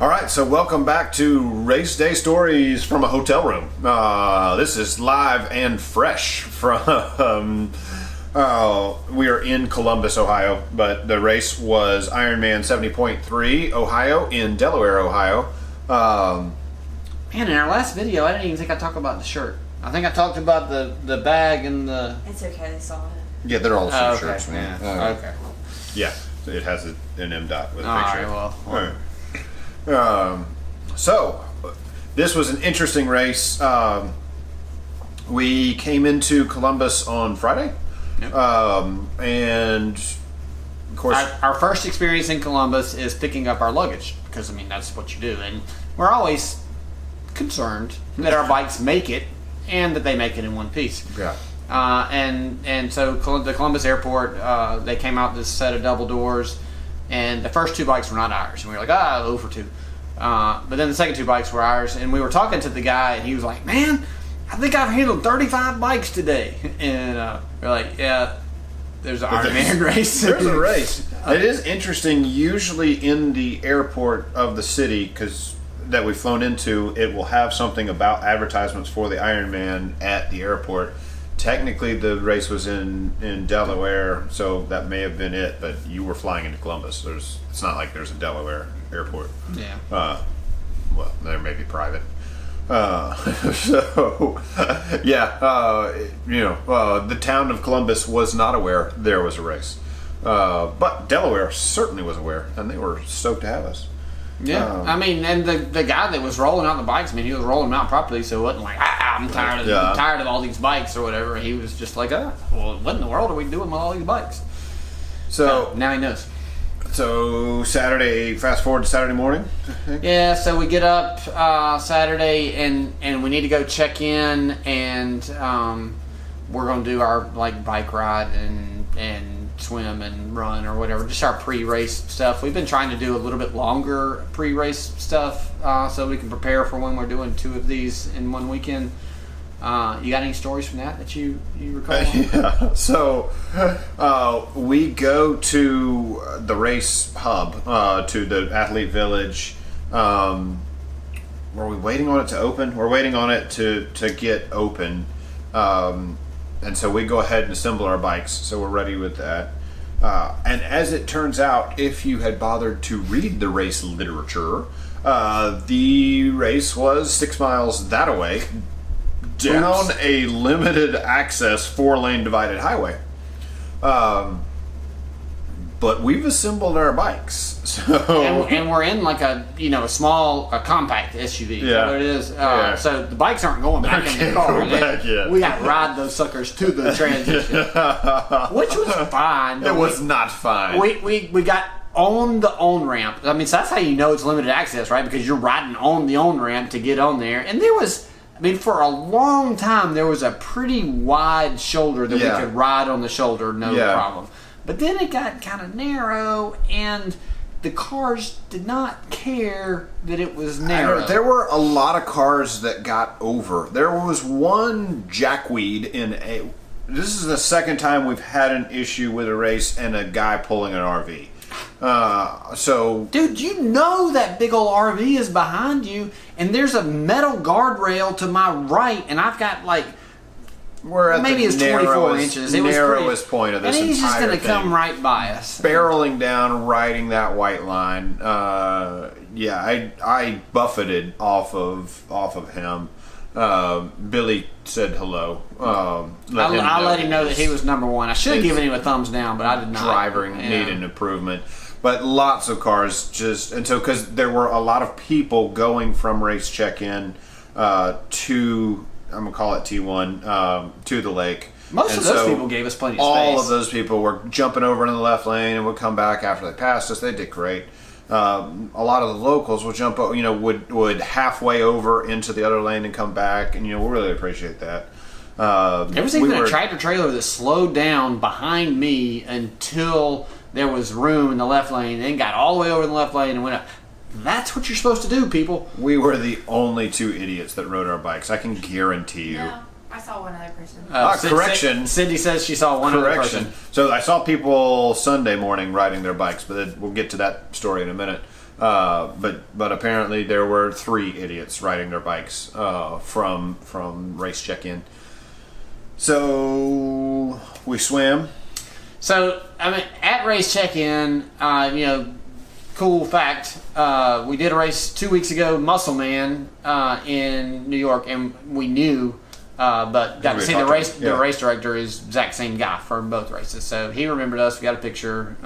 All right, so welcome back to Race Day Stories from a Hotel Room. This is live and fresh from, we are in Columbus, Ohio, but the race was Ironman 70.3 Ohio in Delaware, Ohio. Man, in our last video, I didn't even think I talked about the shirt. I think I talked about the bag and the... It's okay, they saw it. Yeah, they're all the same okay. shirts, man. Okay. Yeah, it has an M dot with a All picture. right, well. So, this was an interesting race. We came into Columbus on Friday. Yep. And, of course... Our first experience in Columbus is picking up our luggage, because, I mean, that's what you do. And we're always concerned that our bikes make it, and that they make it in one piece. Yeah. And so the Columbus airport, they came out this set of double doors, and the first two bikes were not ours. And we were like, 0 for 2. But then the second two bikes were ours, and we were talking to the guy, and he was like, man, I think I've handled 35 bikes today. And we're like, yeah, there's an Ironman race. There's a race. It is interesting, usually in the airport of the city, because that we've flown into, it will have something about advertisements for the Ironman at the airport. Technically, the race was in Delaware, so that may have been it. But you were flying into Columbus. It's not like there's a Delaware airport. Yeah. Well, there may be private. So, yeah. The town of Columbus was not aware there was a race, but Delaware certainly was aware, and they were stoked to have us. Yeah, I mean, and the guy that was rolling out the bikes, I mean, he was rolling them out properly, so it wasn't like, I'm tired of all these bikes or whatever. He was just like, well, what in the world are we doing with all these bikes? So now he knows. So Saturday, fast forward to Saturday morning. Yeah, so we get up Saturday and we need to go check in, and we're gonna do our bike ride and swim and run or whatever, just our pre-race stuff. We've been trying to do a little bit longer pre-race stuff so we can prepare for when we're doing 2 of these in one weekend. You got any stories from that you recall? Yeah. So we go to the race hub, to the athlete village. Were we waiting on it to open? We're waiting on it to get open. And so we go ahead and assemble our bikes, so we're ready with that. And as it turns out, if you had bothered to read the race literature, the race was 6 miles that away, down a limited access 4-lane divided highway. But we've assembled our bikes, so and we're in a small compact SUV. Yeah, what it is. So the bikes aren't going back in the car. We got to ride those suckers to the transition, which was fine. It was not fine. We got on the on ramp. I mean, so that's how you know it's limited access, right? Because you're riding on the on ramp to get on there, and there was. I mean, for a long time, there was a pretty wide shoulder that we could ride on the shoulder, no problem. But then it got kind of narrow, and the cars did not care that it was narrow. There were a lot of cars that got over. There was one jackweed in a... This is the second time we've had an issue with a race and a guy pulling an RV. Dude, you know that big old RV is behind you, and there's a metal guardrail to my right, and I've got we're at maybe the it's 24 inches. It was narrowest point of this entire thing. And he's just going to come right by us. Barreling down, riding that white line. I buffeted off of him. Billy said hello. I let him know that he was number one. I should have given him a thumbs down, but I did not. Driving needed improvement. But lots of cars because there were a lot of people going from race check-in to... I'm going to call it T1, to the lake. Most of those people gave us plenty of space. All of those people were jumping over into the left lane and would come back after they passed us. They did great. A lot of the locals would jump, would halfway over into the other lane and come back, and we really appreciate that. There was even a tractor trailer that slowed down behind me until there was room in the left lane, then got all the way over in the left lane and went up. That's what you're supposed to do, people. We were the only 2 idiots that rode our bikes. I can guarantee you. No, I saw one other person. Correction. Cindy says she saw one other person. So I saw people Sunday morning riding their bikes, but we'll get to that story in a minute. But apparently there were 3 idiots riding their bikes from race check-in. So we swam. So I mean, at race check-in, cool fact. We did a race 2 weeks ago, Muscle Man, in New York, and we knew. But got to see the race. The race director is the exact same guy for both races, so he remembered us. We got a picture.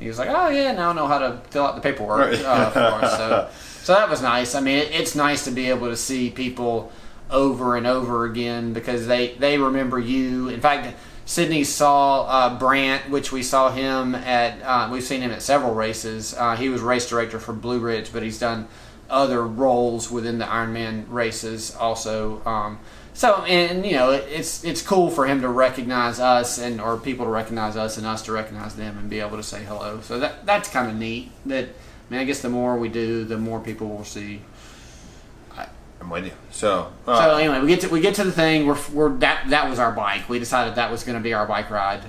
He was like, "Oh yeah, now I know how to fill out the paperwork for us." So that was nice. I mean, it's nice to be able to see people over and over again because they remember you. In fact, Sydney saw Brant, which we saw him at. We've seen him at several races. He was race director for Blue Ridge, but he's done other roles within the Ironman races also. So, and it's cool for him to recognize us or people to recognize us and us to recognize them and be able to say hello. So that's kind of neat. I guess the more we do, the more people will see. I'm with you. So anyway, we get to the thing. That was our bike. We decided that was going to be our bike ride.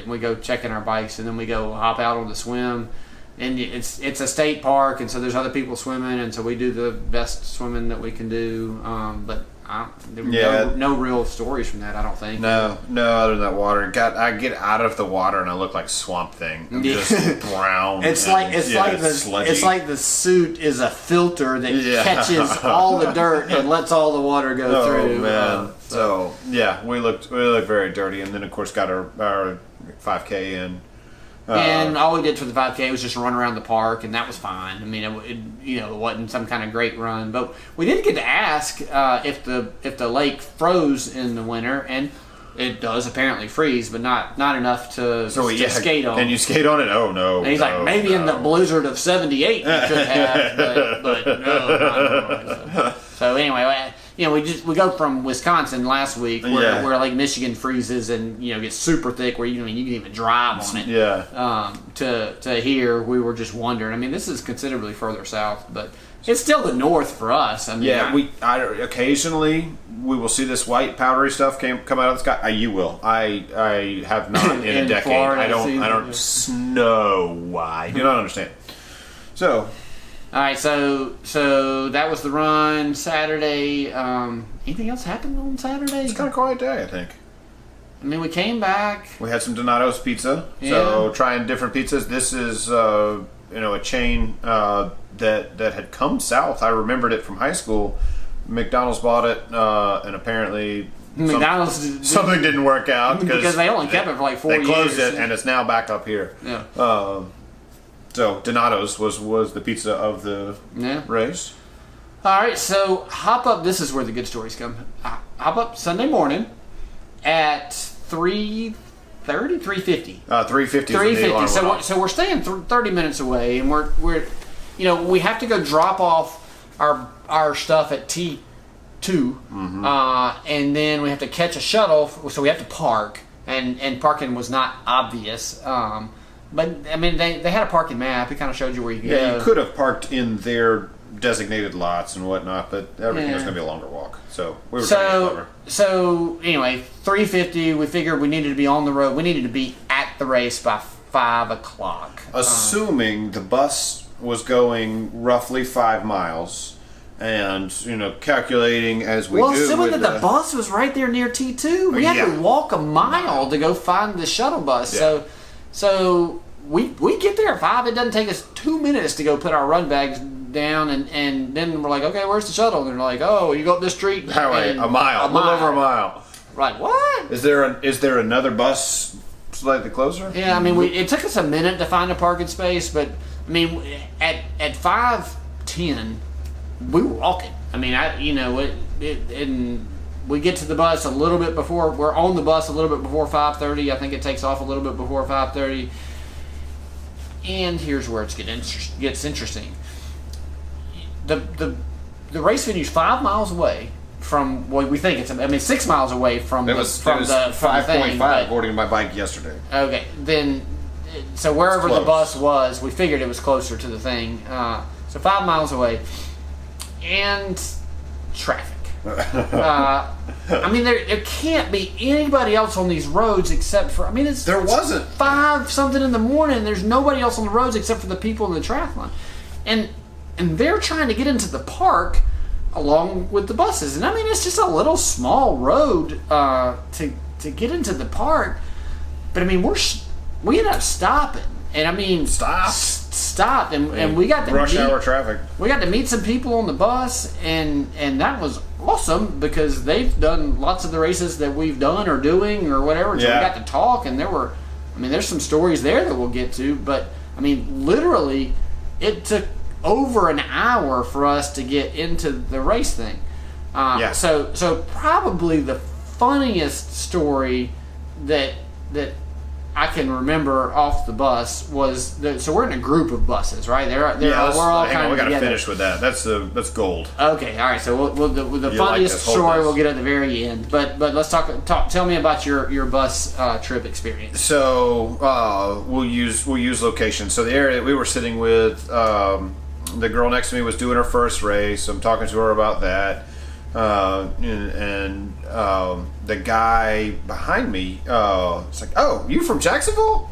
We go check in our bikes and then we go hop out on the swim. And it's a state park, and so there's other people swimming, and so we do the best swimming that we can do. But there were no real stories from that, I don't think. No, other than that water. I get out of the water and I look like Swamp Thing. I'm just brown. It's like the suit is a filter that catches all the dirt and lets all the water go through. Oh man! So we looked very dirty, and then of course got our 5K in. And all we did for the 5K was just run around the park, and that was fine. I mean, it wasn't some kind of great run, but we did get to ask if the lake froze in the winter, and it does apparently freeze, but not enough to skate on. Can you skate on it? Oh no! And he's like, maybe in the blizzard of '78 you could have, but no. So anyway. We go from Wisconsin last week where Lake Michigan freezes and gets super thick where you can even drive on it. Yeah. To here, we were just wondering. I mean, this is considerably further south, but it's still the north for us. I mean, occasionally we will see this white powdery stuff come out of the sky. You will. I have not in a decade. Florida, I don't know why. I do not understand. So. All right, so that was the run Saturday. Anything else happened on Saturday? It's kind of a quiet day, I think. I mean, we came back. We had some Donato's pizza. Yeah. So trying different pizzas. This is a chain that had come south. I remembered it from high school. McDonald's bought it, and apparently something didn't work out because they only kept it for like 4 years. They closed it, and it's now back up here. Yeah. So Donato's was the pizza of the race. All right, so hop up. This is where the good stories come. Hop up Sunday morning at 3:30, 3:50. 3:50. 3:50. So we're staying 30 minutes away, and we're we have to go drop off our stuff at T2, and then we have to catch a shuttle. So we have to park, and parking was not obvious. But I mean, they had a parking map. It kind of showed you where you could go. Yeah, you could have parked in their designated lots and whatnot, but everything was going to be a longer walk. So we were trying to get clever. So anyway, 3:50. We figured we needed to be on the road. We needed to be at the race by 5 o'clock. Assuming the bus was going roughly 5 miles. And, calculating as we do. Well, assuming that the bus was right there near T2, we had to walk a mile to go find the shuttle bus. Yeah. So we get there at 5. It doesn't take us 2 minutes to go put our run bags down, and then we're like, okay, where's the shuttle? And they're like, oh, you go up this street. Highway, a little over a mile. Right, what? Is there another bus slightly closer? Yeah, I mean, it took us a minute to find a parking space, but I mean, at 5:10, we were walking. I mean, and we get to the bus a little bit before. We're on the bus a little bit before 5:30. I think it takes off a little bit before 5:30. And here's where it gets interesting. The race venue's 5 miles away from what we think it's. I mean, 6 miles away from it was 5.5 according to my bike yesterday. Okay, then so wherever the bus was, we figured it was closer to the thing. So 5 miles away, and traffic. I mean, there can't be anybody else on these roads except for. I mean, there wasn't 5 something in the morning. There's nobody else on the roads except for the people in the triathlon. and they're trying to get into the park along with the buses. And I mean, it's just a little small road to get into the park. But I mean, we ended up stopping, and I mean, stopped, and we got to rush hour traffic. We got to meet some people on the bus, and that was awesome because they've done lots of the races that we've done or doing or whatever. So we got to talk, and there's some stories there that we'll get to. But I mean, literally, it took over an hour for us to get into the race thing. So probably the funniest story that I can remember off the bus was so we're in a group of buses, right? We're all kind of we got to together. finish with that. That's gold. Okay, all right. So the funniest story we'll get at the very end. But let's talk. Tell me about your bus trip experience. So we'll use location. So the area that we were sitting with, the girl next to me was doing her first race. I'm talking to her about that. And the guy behind me, it's like, "Oh, you from Jacksonville?"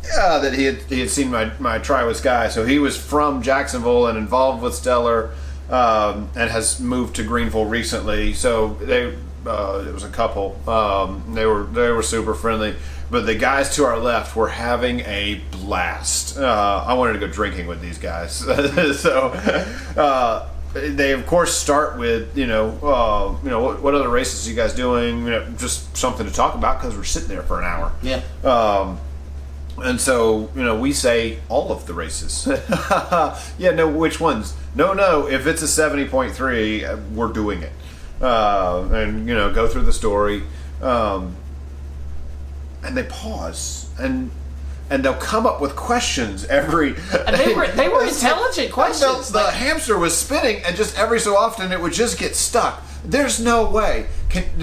Yeah, that he had seen my try with Sky, so he was from Jacksonville and involved with Stellar, and has moved to Greenville recently. So it was a couple. They were super friendly, but the guys to our left were having a blast. I wanted to go drinking with these guys, so. They of course start with what other races are you guys doing? Just something to talk about because we're sitting there for an hour. Yeah. And so we say all of the races. Yeah. No. Which ones? No. If it's a 70.3, we're doing it. And go through the story. And they pause and they'll come up with questions every. And they were intelligent questions. The hamster was spinning, and just every so often it would just get stuck. There's no way.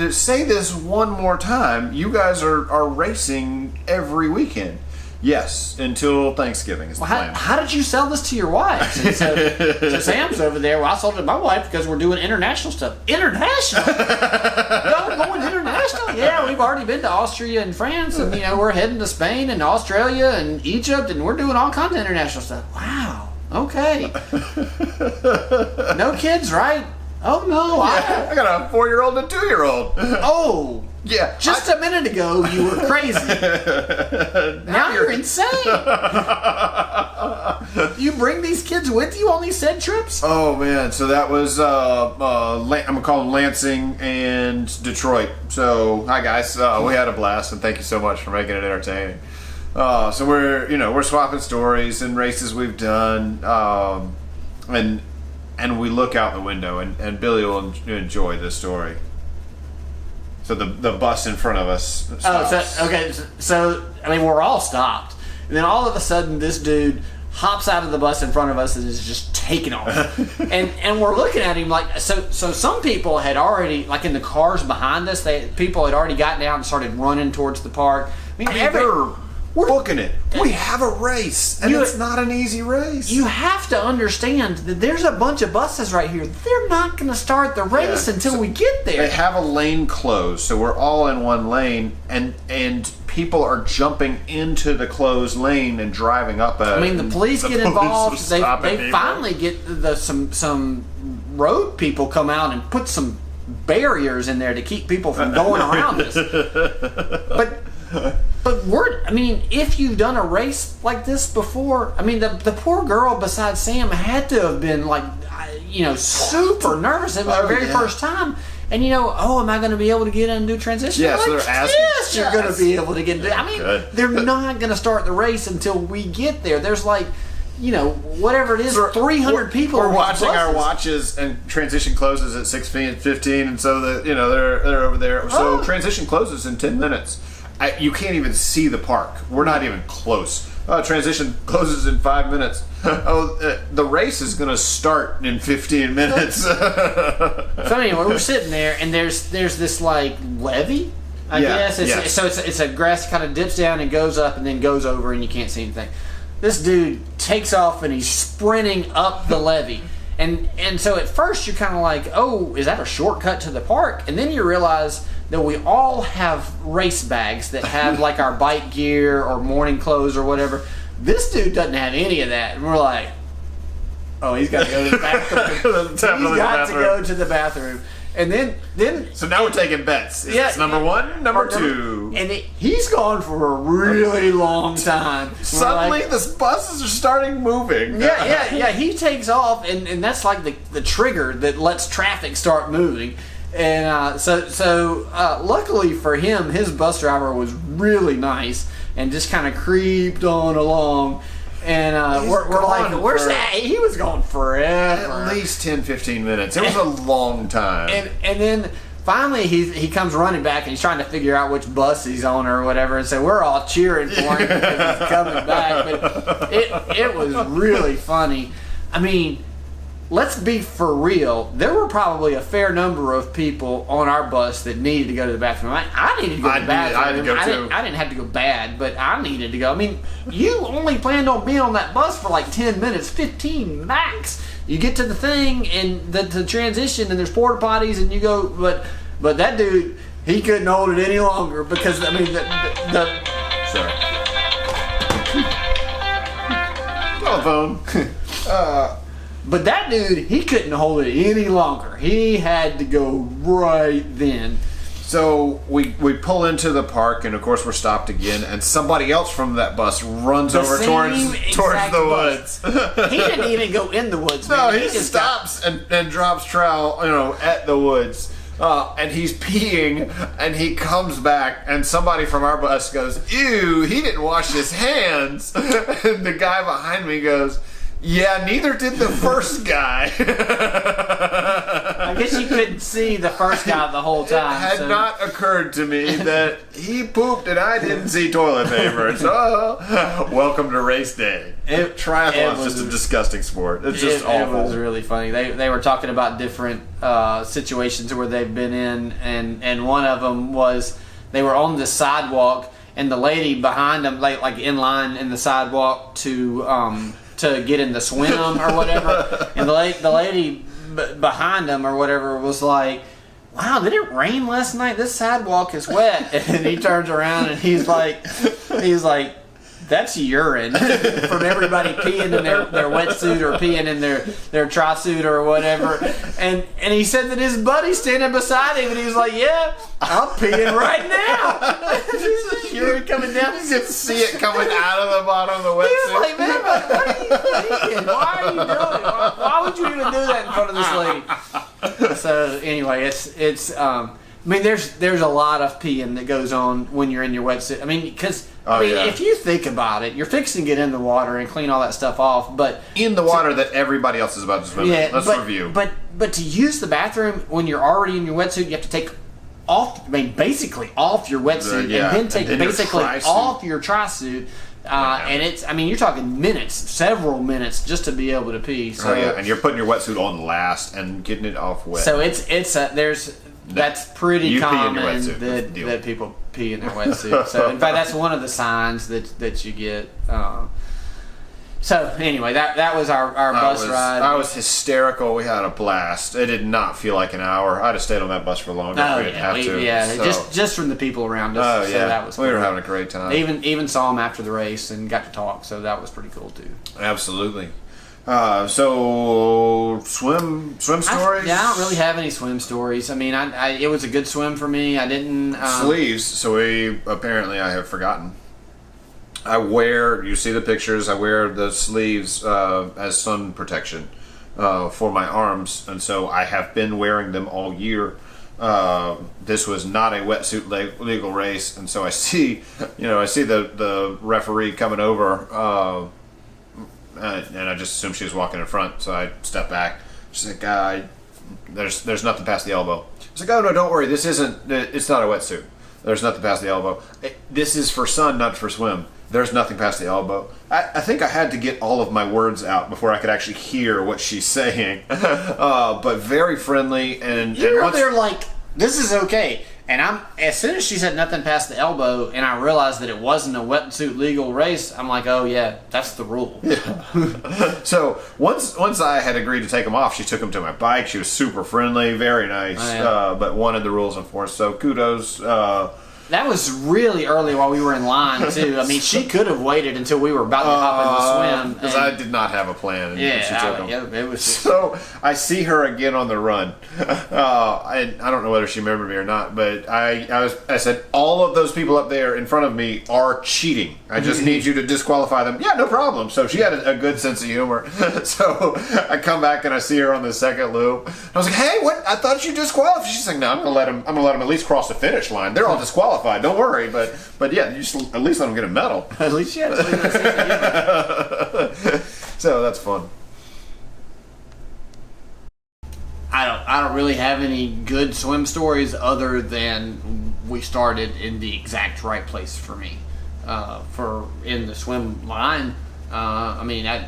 Say this one more time. You guys are racing every weekend. Yes, until Thanksgiving is the plan. How did you sell this to your wives? And so Sam's over there. Well, I sold it to my wife because we're doing international stuff. International? Y'all going international? Yeah, we've already been to Austria and France, and we're heading to Spain and Australia and Egypt, and we're doing all kinds of international stuff. Wow. Okay. No kids, right? Oh no. Yeah, I got a 4-year-old and a 2-year-old. Oh. Yeah. Just a minute ago, you were crazy. Now you're insane. You bring these kids with you on these said trips? Oh man, so that was I'm gonna call them Lansing and Detroit. So hi guys, we had a blast, and thank you so much for making it entertaining. So we're swapping stories and races we've done, and we look out the window, and Billy will enjoy this story. So the bus in front of us stops. So I mean, we're all stopped. And then all of a sudden, this dude hops out of the bus in front of us and is just taking off. and we're looking at him like, so some people had already, like in the cars behind us, people had already gotten out and started running towards the park. I mean, we're booking it. We have a race, and it's not an easy race. You have to understand that there's a bunch of buses right here. They're not going to start the race until we get there. They have a lane closed, so we're all in one lane, and people are jumping into the closed lane and driving up it. I mean, the police get involved. They finally get some road people come out and put some barriers in there to keep people from going around us. But if you've done a race like this before, I mean, the poor girl beside Sam had to have been like, super nervous. It was her very first time. And am I going to be able to get in and do transition? Yeah, so they're asking. Yes, you're going to be able to get. They're not going to start the race until we get there. There's whatever it is, 300 people. We're watching our watches, and transition closes at 6:15, and so they're over there. So transition closes in 10 minutes. You can't even see the park. We're not even close. Transition closes in 5 minutes. The race is going to start in 15 minutes. So anyway, we're sitting there, and there's this like levee. I guess. So it's a grass kind of dips down and goes up and then goes over, and you can't see anything. This dude takes off and he's sprinting up the levee. And so at first you're kind of like, oh, is that a shortcut to the park? And then you realize that we all have race bags that have like our bike gear or morning clothes or whatever. This dude doesn't have any of that. And we're like, Oh, he's got to go to the bathroom. He's got to go to the bathroom. And then So now we're taking bets. Is this number one, number two? And he's gone for a really long time. Suddenly, the buses are starting moving. Yeah. He takes off, and that's like the trigger that lets traffic start moving. And so luckily for him, his bus driver was really nice and just kind of creeped on along. And we're like, where's that? He was gone forever. At least 10, 15 minutes. It was a long time. And then finally he comes running back and he's trying to figure out which bus he's on or whatever. And so we're all cheering for him because he's coming back. But it was really funny. I mean, let's be for real. There were probably a fair number of people on our bus that needed to go to the bathroom. I needed to go to the bathroom. I had to go too. I didn't have to go bad, but I needed to go. I mean, you only planned on being on that bus for like 10 minutes, 15 max. You get to the thing and the transition and there's porta potties and you go, but that dude, he couldn't hold it any longer because, I mean, Sorry. Telephone. But that dude, he couldn't hold it any longer. He had to go right then. So we pull into the park, and of course we're stopped again, and somebody else from that bus runs over towards the woods. He didn't even go in the woods. No, man. he just stops and drops trowel, at the woods. And he's peeing, and he comes back, and somebody from our bus goes, "Ew, he didn't wash his hands." And the guy behind me goes, "Yeah, neither did the first guy." I guess you couldn't see the first guy the whole time. It had not occurred to me that he pooped and I didn't see toilet paper. So, welcome to race day. Triathlon's just a disgusting sport. It's just awful. It was really funny. They were talking about different situations where they've been in, and one of them was they were on the sidewalk, and the lady behind them, like in line in the sidewalk to get in the swim or whatever, and the lady behind him or whatever was like, "Wow, did it rain last night? This sidewalk is wet." And he turns around and he's like, "That's urine from everybody peeing in their wetsuit or peeing in their tri-suit or whatever." And he said that his buddy's standing beside him and he was like, "Yeah, I'm peeing right now." There's urine coming down. You can see it coming out of the bottom of the wetsuit. He was like, "Man, what are you thinking? Why are you doing it? Why would you even do that in front of this lady?" So anyway, it's I mean, there's a lot of peeing that goes on when you're in your wetsuit. I mean, because if you think about it, you're fixing to get in the water and clean all that stuff off, but in the water that everybody else is about to swim in. Let's review. But to use the bathroom when you're already in your wetsuit, you have to take off, basically off your wetsuit, and then take basically off your tri-suit. And it's, I mean, you're talking minutes, several minutes just to be able to pee. So, and you're putting your wetsuit on last and getting it off wet. So that's pretty common that people pee in their wetsuit. So in fact, that's one of the signs that you get. So anyway, that was our bus ride. I was hysterical. We had a blast. It did not feel like an hour. I'd have stayed on that bus for longer. Just from the people around us. Oh, so that was cool. We were having a great time. Even saw them after the race and got to talk. So that was pretty cool too. Absolutely. So swim stories? I don't really have any swim stories. I mean, it was a good swim for me. I didn't sleeves. So I have forgotten. You see the pictures. I wear the sleeves as sun protection for my arms, and so I have been wearing them all year. This was not a wetsuit legal race, and so I see the referee coming over. And I just assumed she was walking in front, so I stepped back. She's like, "There's nothing past the elbow." I was like, "Oh no, don't worry. It's not a wetsuit. There's nothing past the elbow. This is for sun, not for swim. There's nothing past the elbow." I think I had to get all of my words out before I could actually hear what she's saying. But very friendly, and they're like, "This is okay." And as soon as she said nothing past the elbow, and I realized that it wasn't a wetsuit legal race, I'm like, "Oh yeah, that's the rule." Yeah. So once I had agreed to take them off, she took them to my bike. She was super friendly, very nice, but wanted the rules enforced. So kudos. That was really early while we were in line too. I mean, she could have waited until we were about to hop in the swim. Because I did not have a plan. And she took them. It was. So I see her again on the run. I don't know whether she remembered me or not, but I said, all of those people up there in front of me are cheating. I just need you to disqualify them. Yeah, no problem. So she had a good sense of humor. So I come back and I see her on the second loop. I was like, hey, what? I thought you disqualified. She's like, no, I'm gonna let them at least cross the finish line. They're all disqualified. Don't worry, but yeah, you just at least let them get a medal. At least she had So that's fun. I don't really have any good swim stories other than we started in the exact right place for me. For in the swim line, I mean, I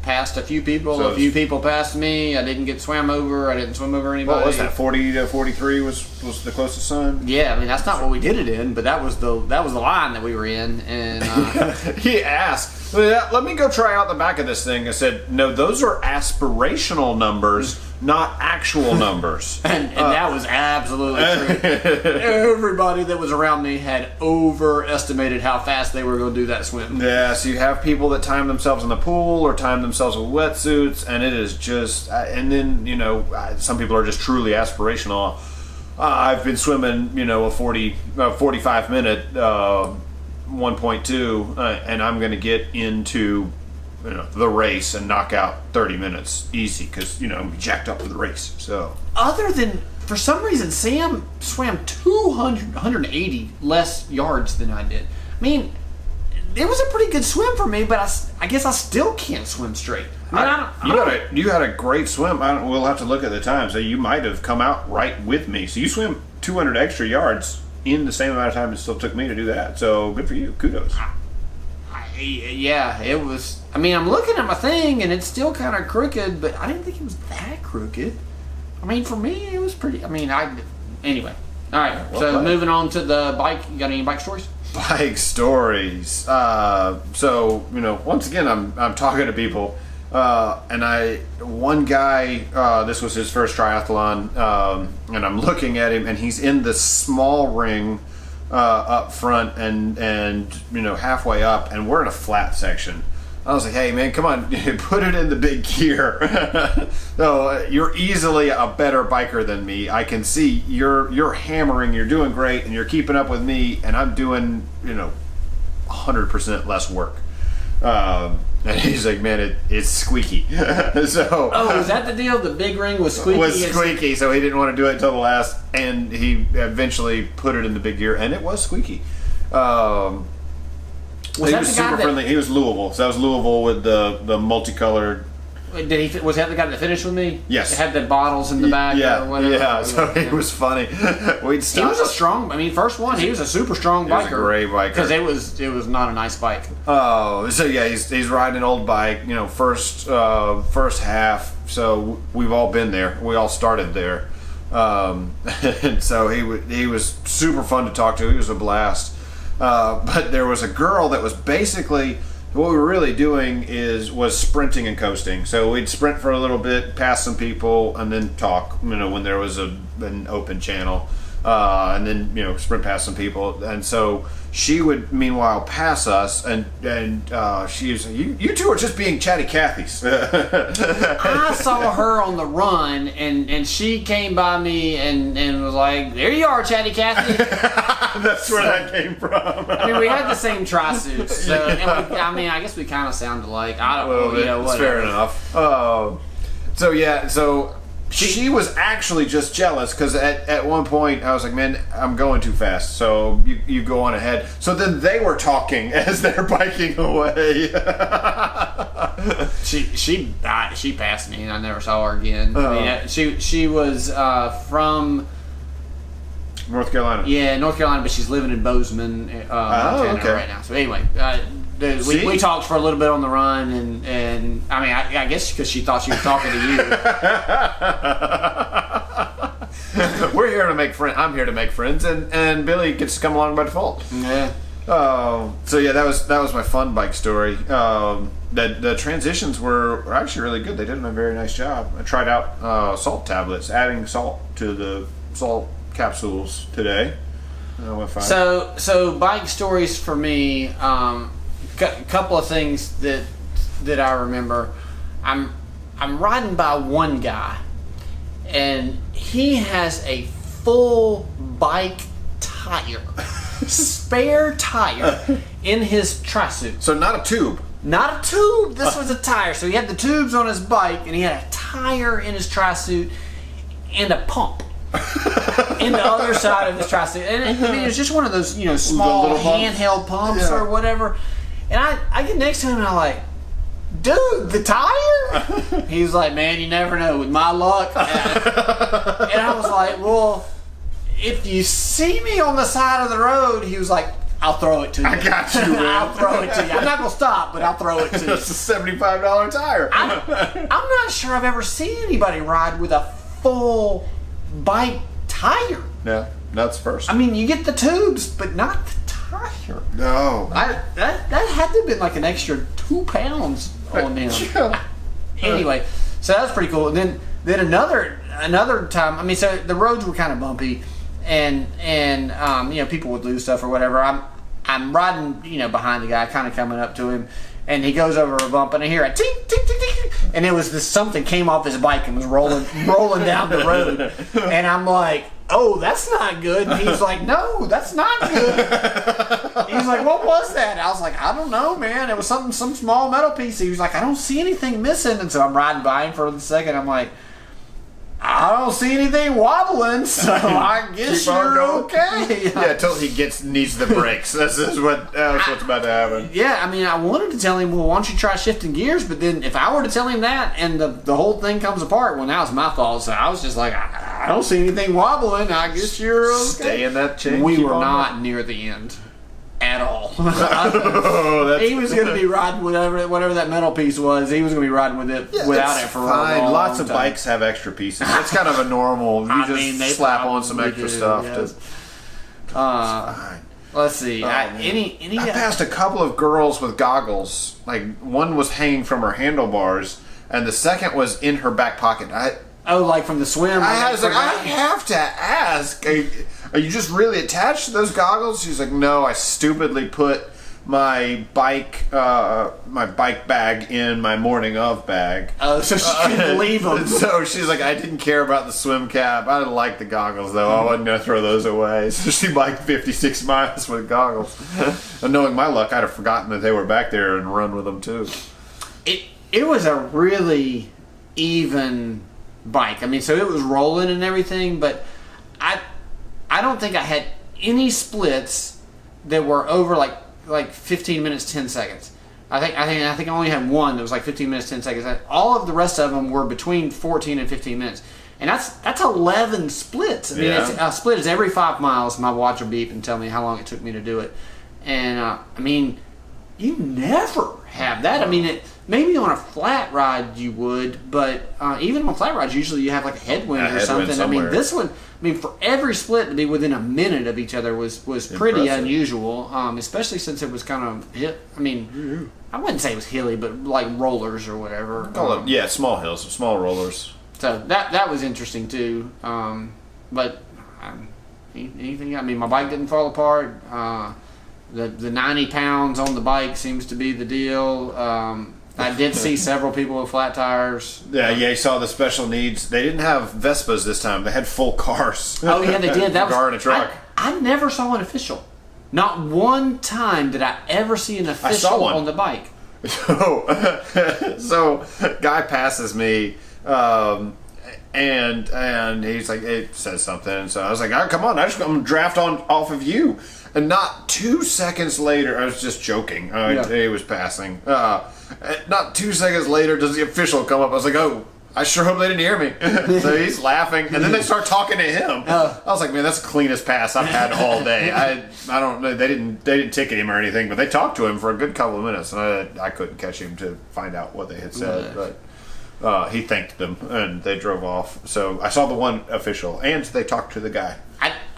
passed a few people. So a few people passed me. I didn't get swam over. I didn't swim over anybody. What was that? 40 to 43 was the closest sun. Yeah, I mean that's not what we did it in, but that was the line that we were in. And he asked, "Let me go try out the back of this thing." I said, "No, those are aspirational numbers, not actual numbers." and that was absolutely true. Everybody that was around me had overestimated how fast they were going to do that swim. Yeah, so you have people that time themselves in the pool or time themselves with wetsuits, and it is just, and then, some people are just truly aspirational. I've been swimming, a 45 minute 1.2, and I'm going to get into the race and knock out 30 minutes easy because I'm jacked up for the race. So other than, for some reason, Sam swam 180 less yards than I did. I mean, it was a pretty good swim for me, but I guess I still can't swim straight. You had a great swim. We'll have to look at the time. So you might have come out right with me. So you swim 200 extra yards in the same amount of time it still took me to do that. So good for you. Kudos. Yeah, it was. I mean, I'm looking at my thing and it's still kind of crooked, but I didn't think it was that crooked. I mean, for me, it was pretty. I mean, anyway. All right. So moving on to the bike. You got any bike stories? Bike stories. So once again, I'm talking to people, and one guy. This was his first triathlon, and I'm looking at him, and he's in the small ring up front, and halfway up, and we're in a flat section. I was like, hey man, come on, put it in the big gear. No, you're easily a better biker than me. I can see you're hammering, you're doing great, and you're keeping up with me, and I'm doing 100% less work. And he's like, man, it's squeaky. So is that the deal? The big ring was squeaky? Was squeaky, so he didn't want to do it until the last, and he eventually put it in the big gear, and it was squeaky. He was super friendly. He was Louisville, so that was Louisville with the multicolored. Was that the guy that finished with me? Yes. It had the bottles in the back or whatever. Yeah, so it was funny. He was a strong, first one, he was a super strong biker. He was a great biker. Because it was not a nice bike. Oh, so yeah, he's riding an old bike, first half, so we've all been there. We all started there. And so he was super fun to talk to. He was a blast. But there was a girl that was basically, what we were really doing was sprinting and coasting. So we'd sprint for a little bit, pass some people, and then talk. When there was an open channel, and then sprint past some people. And so she would meanwhile pass us, and she was, you two are just being chatty Cathys. I saw her on the run, and she came by me and was like, "There you are, chatty Cathy." That's where that came from. We had the same tri-suits, so I guess we kind of sound alike. I don't know, It's fair enough. So she was actually just jealous because at one point I was like, man, I'm going too fast, so you go on ahead. So then they were talking as they're biking away. She passed me and I never saw her again. She was from North Carolina. Yeah, North Carolina, but she's living in Bozeman, Montana right now. So anyway, we talked for a little bit on the run, and I guess because she thought she was talking to you. We're here to make friends. I'm here to make friends, and Billy gets to come along by default. Yeah. So yeah, that was my fun bike story. The transitions were actually really good. They did a very nice job. I tried out salt tablets, adding salt to the salt capsules today. With 5. So bike stories for me. Couple of things that I remember. I'm riding by one guy, and he has a full bike tire, spare tire in his tri-suit. So not a tube. Not a tube. This was a tire. So he had the tubes on his bike, and he had a tire in his tri-suit and a pump in the other side of his tri-suit. And it was just one of those, small little pumps? handheld pumps or whatever. And I get next to him, and I'm like, dude, the tire? He's like, man, you never know with my luck. And I was like, well, if you see me on the side of the road, he was like, I'll throw it to you. I got you, man. I'll throw it to you. I'm not going to stop, but I'll throw it to you. It's a $75 tire. I'm not sure I've ever seen anybody ride with a full bike tire. Yeah, that's first. I mean, you get the tubes, but not the tire. No. That had to have been like an extra 2 pounds on him. Anyway, so that was pretty cool. And then another time, I mean, so the roads were kind of bumpy, and people would lose stuff or whatever. I'm riding, behind the guy, kind of coming up to him, and he goes over a bump, and I hear a ting, ting, ting, ting, and it was something came off his bike and was rolling down the road, and I'm like, oh, that's not good. And he's like, no, that's not good. He's like, what was that? I was like, I don't know, man. It was some small metal piece. He was like, I don't see anything missing. And so I'm riding by him for a second. I'm like, I don't see anything wobbling, so I guess you're okay. Yeah, until he needs the brakes. That's what's about to happen. Yeah, I mean, I wanted to tell him, well, why don't you try shifting gears? But then if I were to tell him that and the whole thing comes apart, well, now it's my fault. So I was just like, I don't see anything wobbling. I guess you're okay. Stay in that chain. We were not near the end at all. He was going to be riding whatever that metal piece was. He was going to be riding with it without it for fine. a long Lots of time. bikes have extra pieces. It's kind of a normal. They slap on some extra stuff. Yes. Fine. Let's see. I passed a couple of girls with goggles. Like one was hanging from her handlebars, and the second was in her back pocket. Like from the swim. I was like, I have to ask. Are you just really attached to those goggles? She's like, no, I stupidly put my bike bag in my morning of bag. Oh, so she couldn't leave them. So she's like, I didn't care about the swim cap. I didn't like the goggles, though. I wasn't going to throw those away. So she biked 56 miles with goggles. And knowing my luck, I'd have forgotten that they were back there and run with them, too. It was a really even bike. I mean, so it was rolling and everything, but I don't think I had any splits that were over like 15 minutes, 10 seconds. I think I only had one that was like 15 minutes, 10 seconds. All of the rest of them were between 14 and 15 minutes. And that's 11 splits. I mean, a split is every 5 miles. My watch will beep and tell me how long it took me to do it. And I mean, you never have that. I mean, maybe on a flat ride you would, but even on flat rides, usually you have like a headwind or something. Somewhere. I mean, this one, for every split to be within a minute of each other was pretty Impressive. Unusual, especially since it was kind of I mean, I wouldn't say it was hilly, but like rollers or whatever. Small hills, small rollers. So that was interesting too. But anything? I mean, my bike didn't fall apart. The 90 pounds on the bike seems to be the deal. I did see several people with flat tires. Yeah, you saw the special needs. They didn't have Vespas this time. They had full cars. Oh, yeah, they did. That car and a truck. I never saw an official. Not one time did I ever see an official on the bike. So guy passes me, and he's like, it says something. And so I was like, oh, come on, I'm going to draft off of you. And not 2 seconds later, I was just joking. He was passing. Not 2 seconds later, does the official come up? I was like, oh, I sure hope they didn't hear me. So he's laughing, and then they start talking to him. I was like, man, that's the cleanest pass I've had all day. I don't know. They didn't ticket him or anything, but they talked to him for a good couple of minutes, and I couldn't catch him to find out what they had said. But he thanked them, and they drove off. So I saw the one official, and they talked to the guy.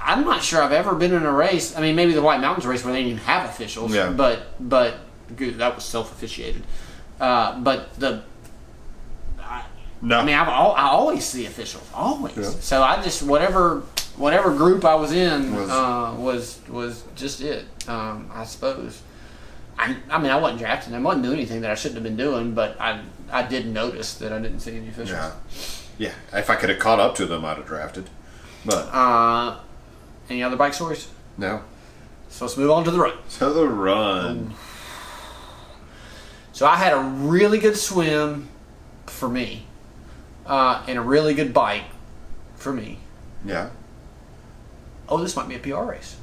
I'm not sure I've ever been in a race. I mean, maybe the White Mountains race where they didn't even have officials. Yeah. But good, that was self-officiated. But the. No. I mean, I always see officials, always. Yeah. So I just whatever whatever group I was in Was- was just it. I suppose. I mean, I wasn't drafted. I wasn't doing anything that I shouldn't have been doing, but I did notice that I didn't see any officials. Yeah. If I could have caught up to them, I'd have drafted. But Any other bike stories? no. So let's move on to the run. So the run. So I had a really good swim for me, and a really good bike for me. Yeah. Oh, this might be a PR race.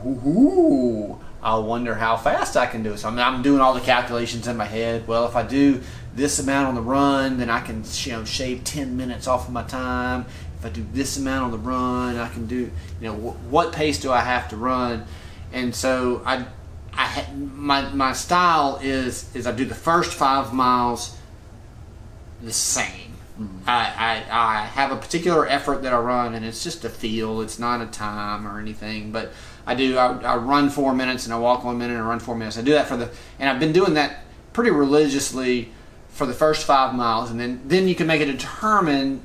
Ooh. I wonder how fast I can do it. So I'm doing all the calculations in my head. Well, if I do this amount on the run, then I can shave 10 minutes off of my time. If I do this amount on the run, I can do what pace do I have to run? And so my style is I do the first 5 miles the same. Mm-hmm. I have a particular effort that I run, and it's just a feel. It's not a time or anything, but I run 4 minutes and I walk 1 minute and I run 4 minutes. I do that and I've been doing that pretty religiously for the first 5 miles, and then you can make a determination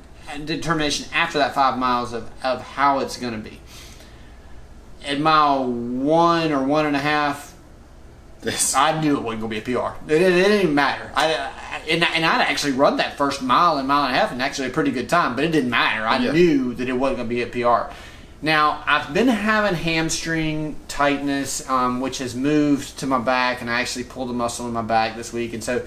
after that 5 miles of how it's going to be. At mile 1 or 1.5, I knew it wasn't going to be a PR. It didn't even matter. And I'd actually run that first mile and 1.5 and actually a pretty good time, but it didn't matter. I knew that it wasn't going to be a PR. Now, I've been having hamstring tightness, which has moved to my back, and I actually pulled a muscle in my back this week. And so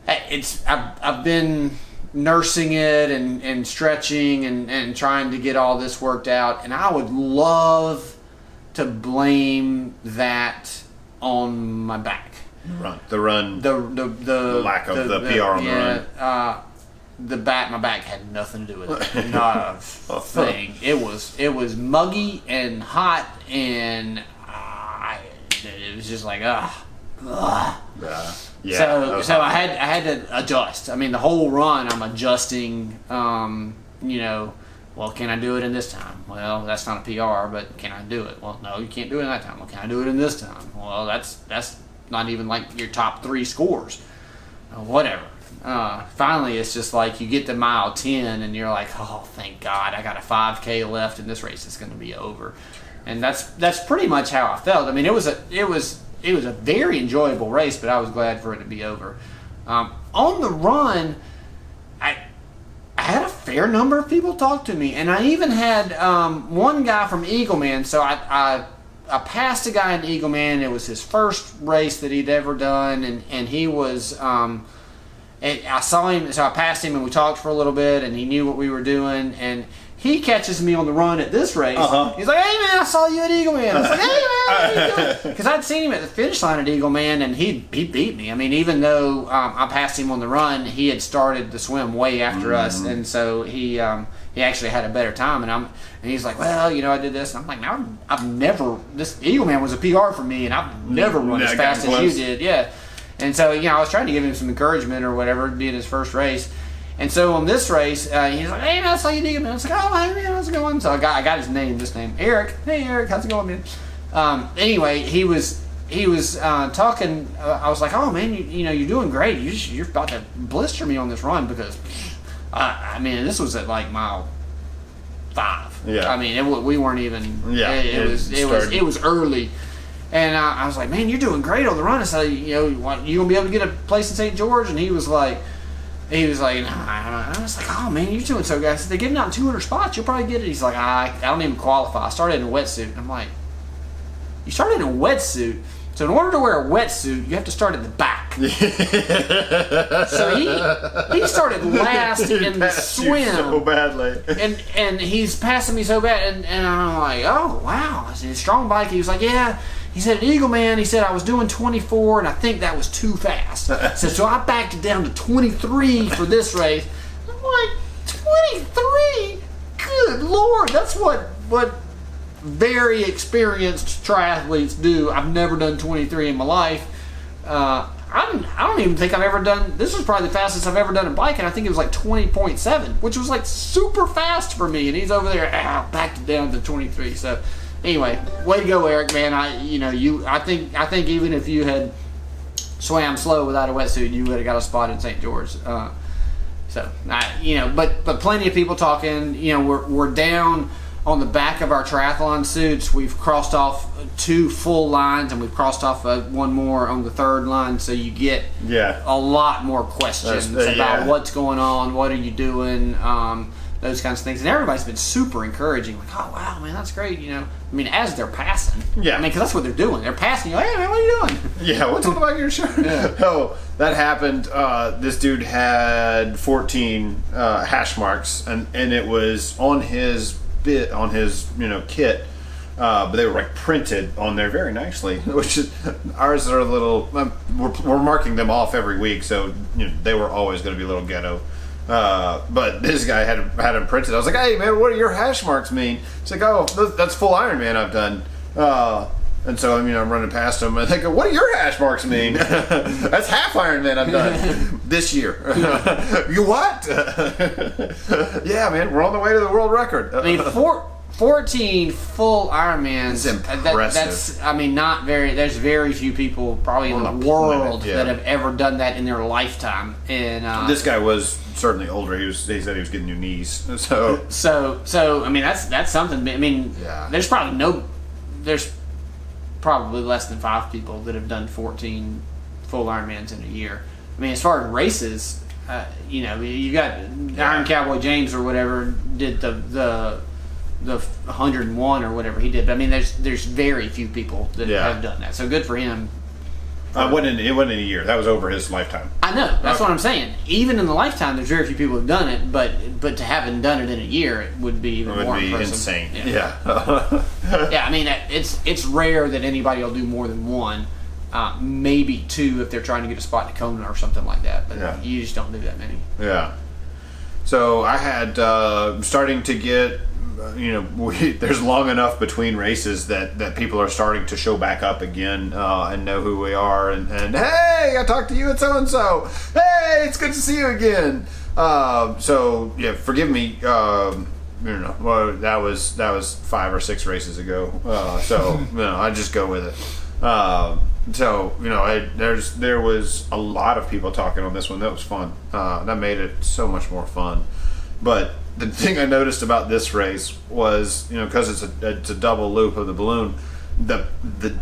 I've been nursing it and stretching and trying to get all this worked out. And I would love to blame that on my back. The run. The lack of the PR on the run. My back had nothing to do with it. Not a thing. It was muggy and hot, and it was just like Yeah. So I had to adjust. I mean, the whole run I'm adjusting. Well, can I do it in this time? Well, that's not a PR, but can I do it? Well, no, you can't do it in that time. Well, can I do it in this time? Well, that's not even like your top 3 scores. Whatever. Finally, it's just like you get to mile 10 and you're like, oh, thank God, I got a 5K left and this race is going to be over. And that's pretty much how I felt. I mean, it was a very enjoyable race, but I was glad for it to be over. On the run, I had a fair number of people talk to me, and I even had one guy from Eagleman. So I passed a guy in Eagleman. It was his first race that he'd ever done, and he was. And I saw him, so I passed him, and we talked for a little bit, and he knew what we were doing, and he catches me on the run at this race. He's like, hey, man, I saw you at Eagleman. I was like, hey, man, what are you doing? Because I'd seen him at the finish line at Eagleman, and he beat me. I mean, even though I passed him on the run, he had started the swim way after us, and so he actually had a better time. And he's like, well, I did this. And I'm like, no, I've never, this Eagleman was a PR for me, and I've never run as fast as you did. Yeah. And so, I was trying to give him some encouragement or whatever, being his first race. And so on this race, he's like, hey, man, I saw you dig him. I was like, oh, hey, man, how's it going? So I got his name, Eric. Hey, Eric, how's it going, man? Anyway, he was talking. I was like, oh, man, you're doing great. You're about to blister me on this run because, I mean, this was at like mile 5. Yeah. I mean, we weren't even. Yeah. It was early. And I was like, man, you're doing great on the run. I said, you gonna be able to get a place in St. George? And he was like, nah. I was like, oh man, you're doing so good. I said, they're giving out 200 spots. You'll probably get it. He's like, I don't even qualify. I started in a wetsuit. And I'm like, you started in a wetsuit? So in order to wear a wetsuit, you have to start at the back. So he started last in the swim so badly, and he's passing me so bad, and I'm like, oh wow, I said, strong bike. He was like, yeah. He said, at Eagleman, he said, I was doing 24, and I think that was too fast. So I backed it down to 23 for this race. I'm like, 23? Good Lord, that's what very experienced triathletes do. I've never done 23 in my life. I don't even think I've ever done, this was probably the fastest I've ever done a bike, and I think it was like 20.7, which was like super fast for me, and he's over there, backed it down to 23, so... Anyway, way to go, Eric, man. I think even if you had swam slow without a wetsuit, you would have got a spot in St. George. But plenty of people talking. We're down on the back of our triathlon suits, we've crossed off 2 full lines, and we've crossed off one more on the 3rd line. So you get a lot more questions about what's going on, what are you doing, those kinds of things. And everybody's been super encouraging, like, oh wow, man, that's great. I mean, as they're passing, I mean, because that's what they're doing. They're passing. You're like, hey man, what are you doing? Yeah, what's on the back of your shirt? Oh, that happened. This dude had 14 hash marks, and it was on his kit, but they were like printed on there very nicely. Which is ours are a little. We're marking them off every week, so they were always going to be a little ghetto. But this guy had them printed. I was like, hey man, what do your hash marks mean? It's like, oh, that's full Ironman I've done. And so I'm running past him and they go, what do your hash marks mean? That's half Ironman I've done this year. You what? Yeah, man, we're on the way to the world record. I mean, 14 full Ironmans. That's impressive. That's not very. There's very few people probably in the world that have ever done that in their lifetime. And this guy was certainly older. He said he was getting new knees. So I mean, that's something. I mean, there's probably less than 5 people that have done 14 full Ironmans in a year. I mean, as far as races, you got Iron Cowboy James or whatever did the 101 or whatever he did. But I mean, there's very few people that have done that. So good for him. It wasn't in a year. That was over his lifetime. I know. That's what I'm saying. Even in the lifetime, there's very few people who've done it. But to haven't done it in a year, it would be even more impressive. Insane. Yeah. I mean, it's rare that anybody will do more than one. Maybe 2 if they're trying to get a spot in Kona or something like that. But you just don't do that many. Yeah. So I had starting to get. There's long enough between races that people are starting to show back up again and know who we are and hey, I talked to you at so and so. Hey, it's good to see you again. Forgive me. Well, that was 5 or 6 races ago. I just go with it. There was a lot of people talking on this one. That was fun. That made it so much more fun. But the thing I noticed about this race was, because it's a double loop of the balloon, the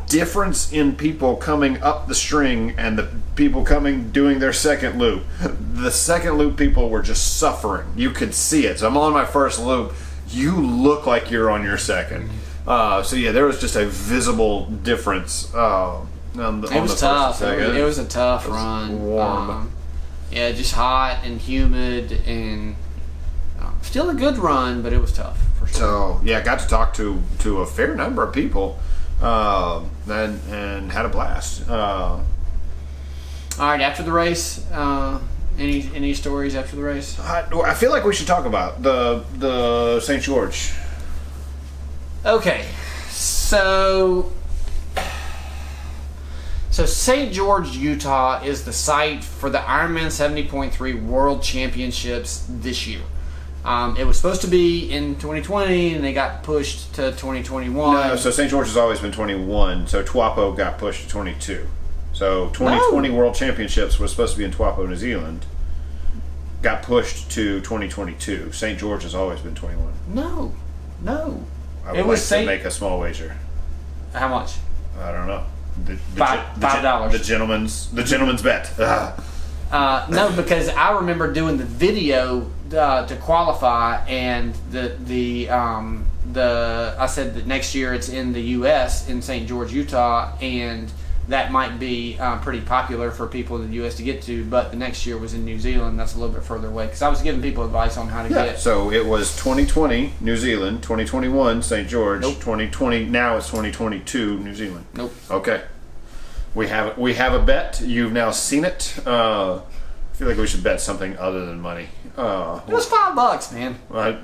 difference in people coming up the string and the people doing their second loop. The second loop people were just suffering. You could see it. So I'm on my first loop. You look like you're on your second. There was just a visible difference. It was tough. It was a tough run. Warm. Just hot and humid and. Still a good run, but it was tough for sure. So I got to talk to a fair number of people, and had a blast. All right, after the race, any stories after the race? I feel like we should talk about the St. George. Okay, so St. George, Utah is the site for the Ironman 70.3 World Championships this year. It was supposed to be in 2020, and they got pushed to 2021. No, so St. George has always been 21, so Taupo got pushed to 22. So 2020 World Championships was supposed to be in Taupo, New Zealand. Got pushed to 2022. St. George has always been 21. No. I would to make a small wager. How much? I don't know. $5. The gentleman's bet. No, because I remember doing the video to qualify, and I said that next year it's in the U.S. in St. George, Utah, and that might be pretty popular for people in the U.S. to get to. But the next year was in New Zealand. That's a little bit further away because I was giving people advice on how to get. So it was 2020 New Zealand, 2021 St. George, 2020. Now it's 2022 New Zealand. Nope. Okay. We have a bet. You've now seen it. I feel like we should bet something other than money. It was $5, man.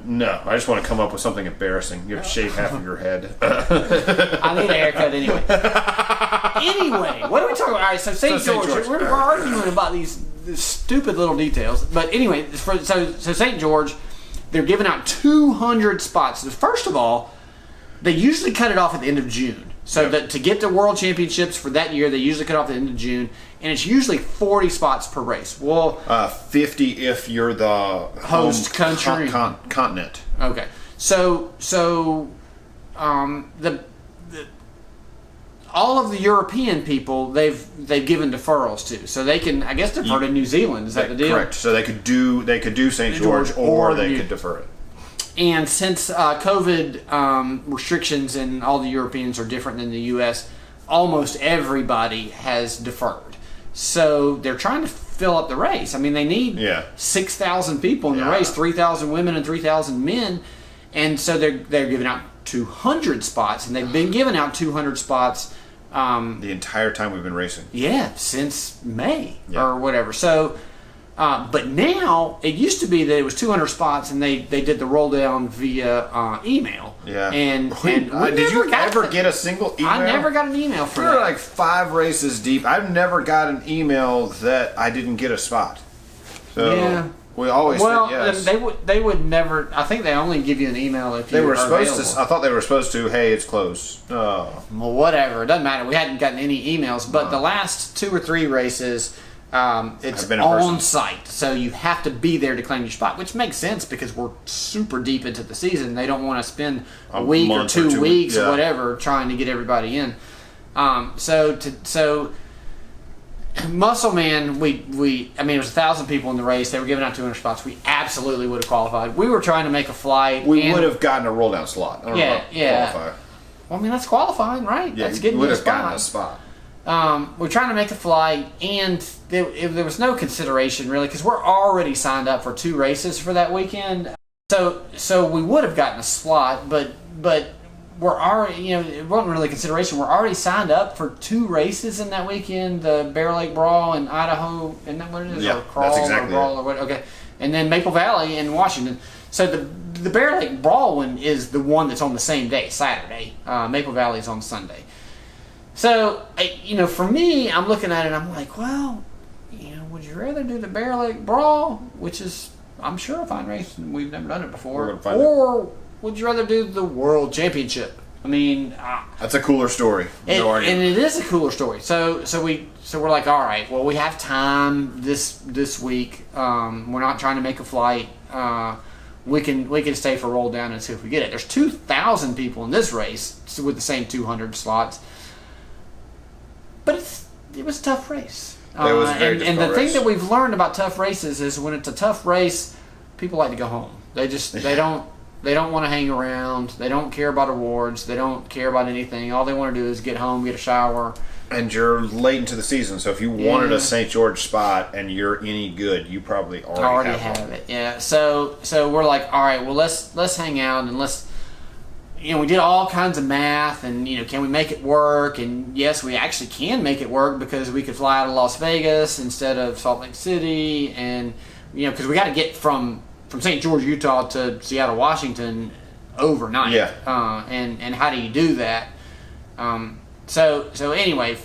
No, I just want to come up with something embarrassing. You have to shave half of your head. I need a haircut anyway. Anyway, what are we talking about? All right, so St. George. We're arguing about these stupid little details. But anyway, so St. George, they're giving out 200 spots. So first of all, they usually cut it off at the end of June. So that to get the World Championships for that year, they usually cut off at the end of June, and it's usually 40 spots per race. Well, 50 if you're the host country continent. Okay, the all of the European people they've given deferrals to, so they can, I guess, defer to New Zealand. Is that the deal? Correct. So they could do St. George, or they could defer it. And since COVID restrictions in all the Europeans are different than the U.S., almost everybody has deferred. So they're trying to fill up the race. I mean, they need 6,000 people in the race, 3,000 women and 3,000 men, and so they're giving out 200 spots, and they've been giving out 200 spots the entire time we've been racing. Yeah, since May or whatever. So. But now, it used to be that it was 200 spots, and they did the roll down via email. Yeah. And did you ever get a single email? I never got an email from We were like 5 races deep. I've never got an email that I didn't get a spot. So we always said yes. They would never. I think they only give you an email if they you were supposed available. I thought they were supposed to. Hey, it's closed. Oh. Well, whatever. It doesn't matter. We hadn't gotten any emails, but the last 2 or 3 races. It's on site, so you have to be there to claim your spot, which makes sense because we're super deep into the season. They don't want to spend a week or 2 weeks or whatever trying to get everybody in. So Muscle Man, I mean, it was 1,000 people in the race. They were giving out 200 spots. We absolutely would have qualified. We were trying to make a flight. We would have gotten a roll down slot. I don't know qualify. Well, I mean, that's qualifying, right? Yeah, that's getting would you have gotten a spot. We're trying to make a flight, and there was no consideration really because we're already signed up for 2 races for that weekend. So we would have gotten a slot, but we're already, it wasn't really consideration. We're already signed up for 2 races in that weekend: the Bear Lake Brawl in Idaho, isn't that what it is? Yeah, or Crawl that's exactly or Brawl or what? Okay, and then Maple Valley in Washington. So the Bear Lake Brawl one is the one that's on the same day, Saturday. Maple Valley is on Sunday. So, for me, I'm looking at it and I'm like, well, would you rather do the Bear Lake Brawl, which is, I'm sure, a fine race, and we've never done it before, or would you rather do the World Championship? I mean, that's a cooler story. No argument. And it is a cooler story. So we're like, all right, well, we have time this week. We're not trying to make a flight. We can stay for roll down and see if we get it. There's 2,000 people in this race with the same 200 slots. But it was a tough race. It was a very difficult and the race. thing that we've learned about tough races is when it's a tough race, people like to go home. They don't want to hang around. They don't care about awards. They don't care about anything. All they want to do is get home, get a shower. And you're late into the season, so if you wanted a St. George spot and you're any good, you probably already have it. Yeah. So we're like, all right, well let's hang out and let's. We did all kinds of math and, can we make it work? And yes, we actually can make it work because we could fly out of Las Vegas instead of Salt Lake City. And, because we got to get from St. George, Utah to Seattle, Washington overnight. Yeah. And how do you do that? So anyway,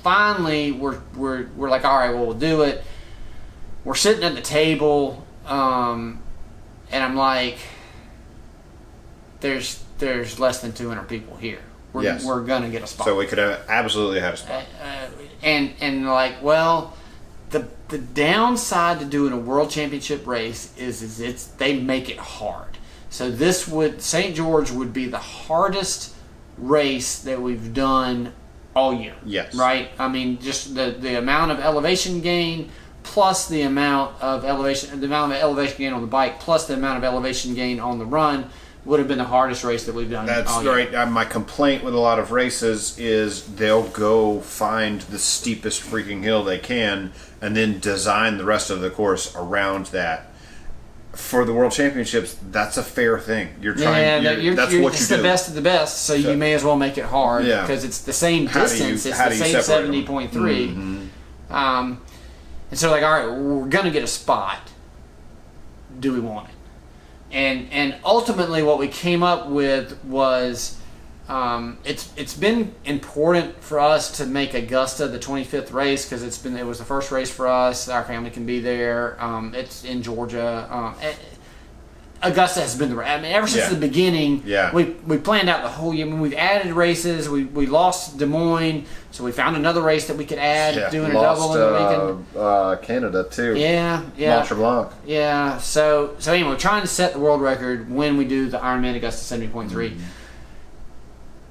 finally we're like, all right, well, we'll do it. We're sitting at the table, and I'm like, there's less than 200 people here. We're gonna get a spot. So we could have absolutely had a spot. And like, well, the downside to doing a world championship race is they make it hard. So St. George would be the hardest race that we've done all year. Yes. Right? I mean, just the amount of elevation gain plus the amount of elevation gain on the bike plus the amount of elevation gain on the run would have been the hardest race that we've done. That's all year. right. My complaint with a lot of races is they'll go find the steepest freaking hill they can and then design the rest of the course around that. For the World Championships, that's a fair thing. You're trying. That's what you do. the best of the best, so you may as well make it hard because it's the same distance. It's the same 70.3. Mm-hmm. And so, like, all right, we're gonna get a spot. Do we want it? And ultimately, what we came up with was it's been important for us to make Augusta the 25th race because it was the first race for us. Our family can be there. It's in Georgia. Augusta has been the race. I mean, ever since Yeah. the beginning, Yeah. we planned out the whole year. I mean, we've added races. We lost Des Moines, so we found another race that we could add, doing a double in the weekend. Canada too. Yeah. Mont Tremblant. Yeah. So anyway, we're trying to set the world record when we do the Ironman Augusta 70.3.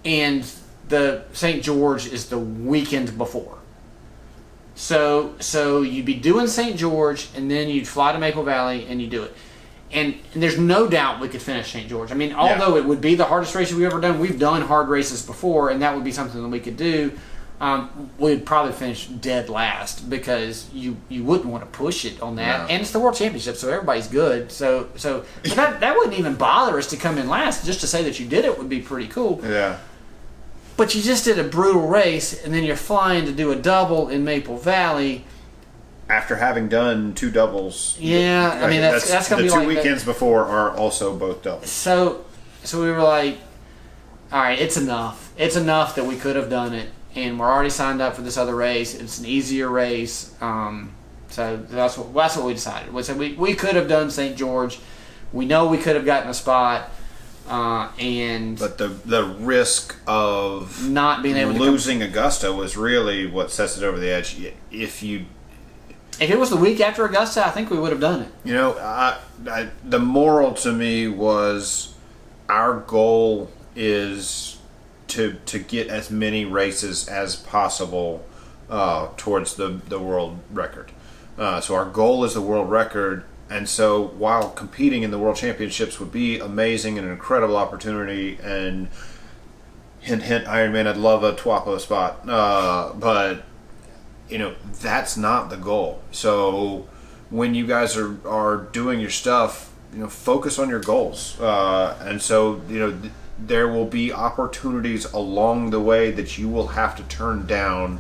And the St. George is the weekend before. So you'd be doing St. George, and then you'd fly to Maple Valley, and you do it. And there's no doubt we could finish St. George. I mean, although it would be the hardest race we've ever done, we've done hard races before, and that would be something that we could do. We'd probably finish dead last because you wouldn't want to push it on that. No. And it's the World Championship, so everybody's good. So but that wouldn't even bother us to come in last. Just to say that you did it would be pretty cool. Yeah. But you just did a brutal race, and then you're flying to do a double in Maple Valley. After having done 2 doubles. Yeah, I mean, that's going to be the 2 like weekends before are also both doubles. So we were like, all right, it's enough. It's enough that we could have done it, and we're already signed up for this other race. It's an easier race. So that's what we decided. We said we could have done St. George. We know we could have gotten a spot. But the risk of not being able to losing Augusta was really what sets it over the edge. If it was the week after Augusta, I think we would have done it. You know, the moral to me was our goal is to get as many races as possible towards the world record. So our goal is the world record. And so while competing in the World Championships would be amazing and an incredible opportunity, and hint, hint, Ironman, I'd love a Twapo spot. But, you know, that's not the goal. So when you guys are doing your stuff, you know, focus on your goals. And so, you know, there will be opportunities along the way that you will have to turn down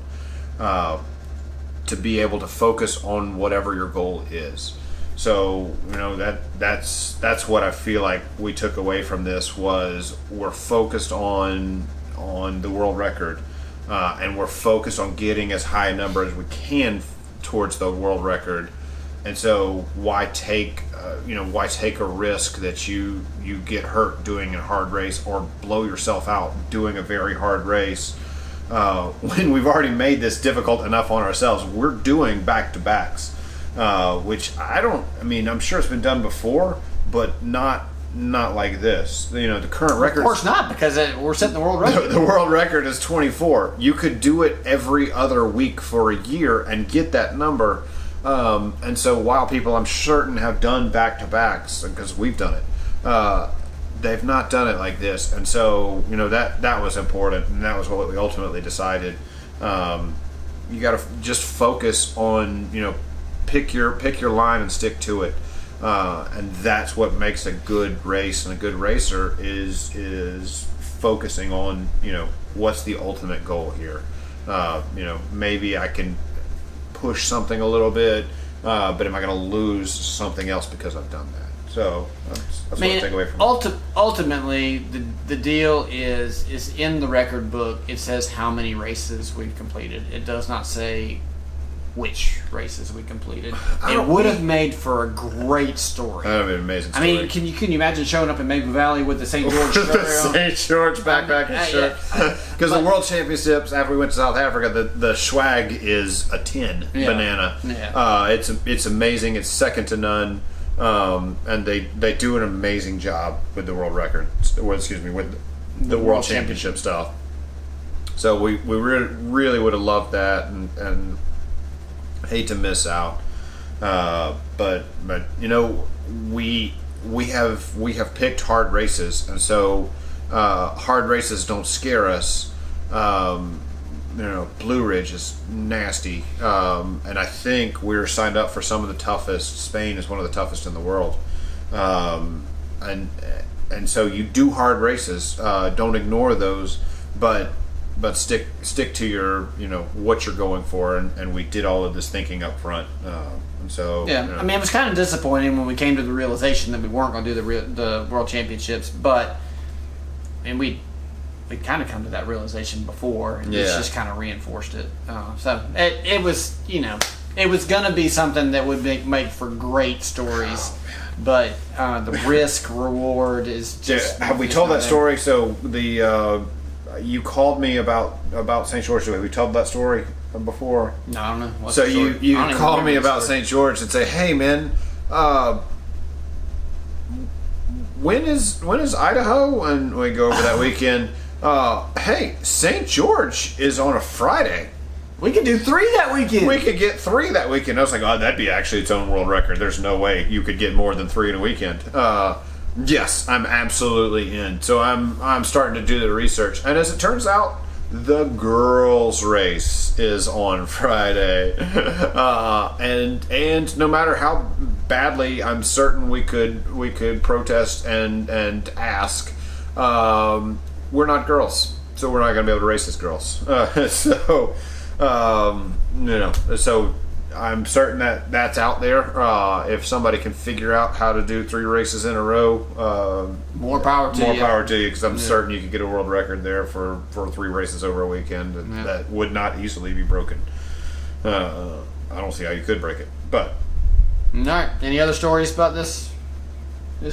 to be able to focus on whatever your goal is. So, you know, that's what I feel like we took away from this was we're focused on the world record, and we're focused on getting as high a number as we can towards the world record. And so why take a risk that you get hurt doing a hard race or blow yourself out doing a very hard race when we've already made this difficult enough on ourselves. We're doing back-to-backs. Which I'm sure it's been done before, but not like this. You know, the current record. Of course not, because we're setting the world record. The world record is 24. You could do it every other week for a year and get that number. And so while people, I'm certain, have done back-to-backs, because we've done it, they've not done it like this. And so, you know, that was important, and that was what we ultimately decided. You got to just focus on, you know, pick your line and stick to it, and that's what makes a good race and a good racer is focusing on, you know, what's the ultimate goal here. You know, maybe I can push something a little bit, but am I going to lose something else because I've done that? So that's what I take away from it. Ultimately, the deal is in the record book. It says how many races we've completed. It does not say which races we completed. It would have made for a great story. That would have been an amazing story. I mean, can you imagine showing up in Maple Valley with the St. George shirt the St. George backpack and shirt? Because the World Championships, after we went to South Africa, the swag is a 10 banana. Yeah. It's amazing. It's second to none. And they do an amazing job with the world record. With the World Championship stuff. So we really would have loved that, and hate to miss out, but you know, we have picked hard races, and so hard races don't scare us. You know, Blue Ridge is nasty, and I think we're signed up for some of the toughest. Spain is one of the toughest in the world, and so you do hard races. Don't ignore those, but stick to your, you know, what you're going for, and we did all of this thinking up front, and so yeah. you know. I mean, it was kind of disappointing when we came to the realization that we weren't going to do the World Championships, but we kind of come to that realization before, and it's just kind of reinforced it. So it was, you know, it was gonna be something that would make for great stories, but the risk reward is just. Have we it's told not that there. story? So the you called me about St. George. We told that story before. No, I don't know. What's So the story? you I don't even call me remember the about story. St. George and say, "Hey, man, when is Idaho?" And we go over that weekend. Hey, St. George is on a Friday. We could do 3 that weekend. We could get 3 that weekend. I was like, "Oh, that'd be actually its own world record." There's no way you could get more than 3 in a weekend. Yes, I'm absolutely in. So I'm starting to do the research, and as it turns out, the girls' race is on Friday, and no matter how badly I'm certain we could protest and ask, we're not girls, so we're not going to be able to race as girls. So I'm certain that that's out there. If somebody can figure out how to do 3 races in a row, More power to you. more power to you, because I'm certain you could get a world record there for 3 races over a weekend, and that would not easily be broken. I don't see how you could break it, but All right. Any other stories about this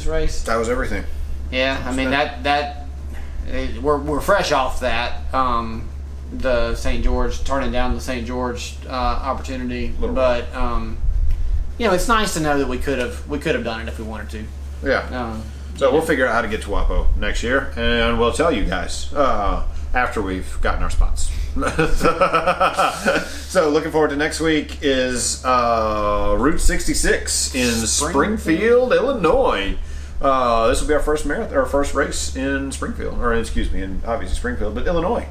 race? that was everything. Yeah, I mean we're fresh off that. The St. George turning down the St. George opportunity, but it's nice to know that we could have done it if we wanted to. Yeah. So we'll figure out how to get to Wapo next year, and we'll tell you guys after we've gotten our spots. So looking forward to next week is Route 66 in Springfield, Illinois. This will be our first marathon, our first race in Springfield, or excuse me, in obviously Springfield, but Illinois.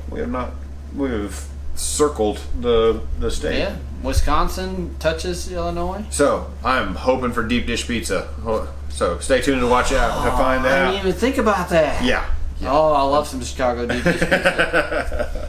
We've circled the state. Yeah, Wisconsin touches Illinois. So I'm hoping for deep dish pizza. So stay tuned to watch out to find I out. didn't even think about that. Yeah. Oh, I love some Chicago deep dish pizza.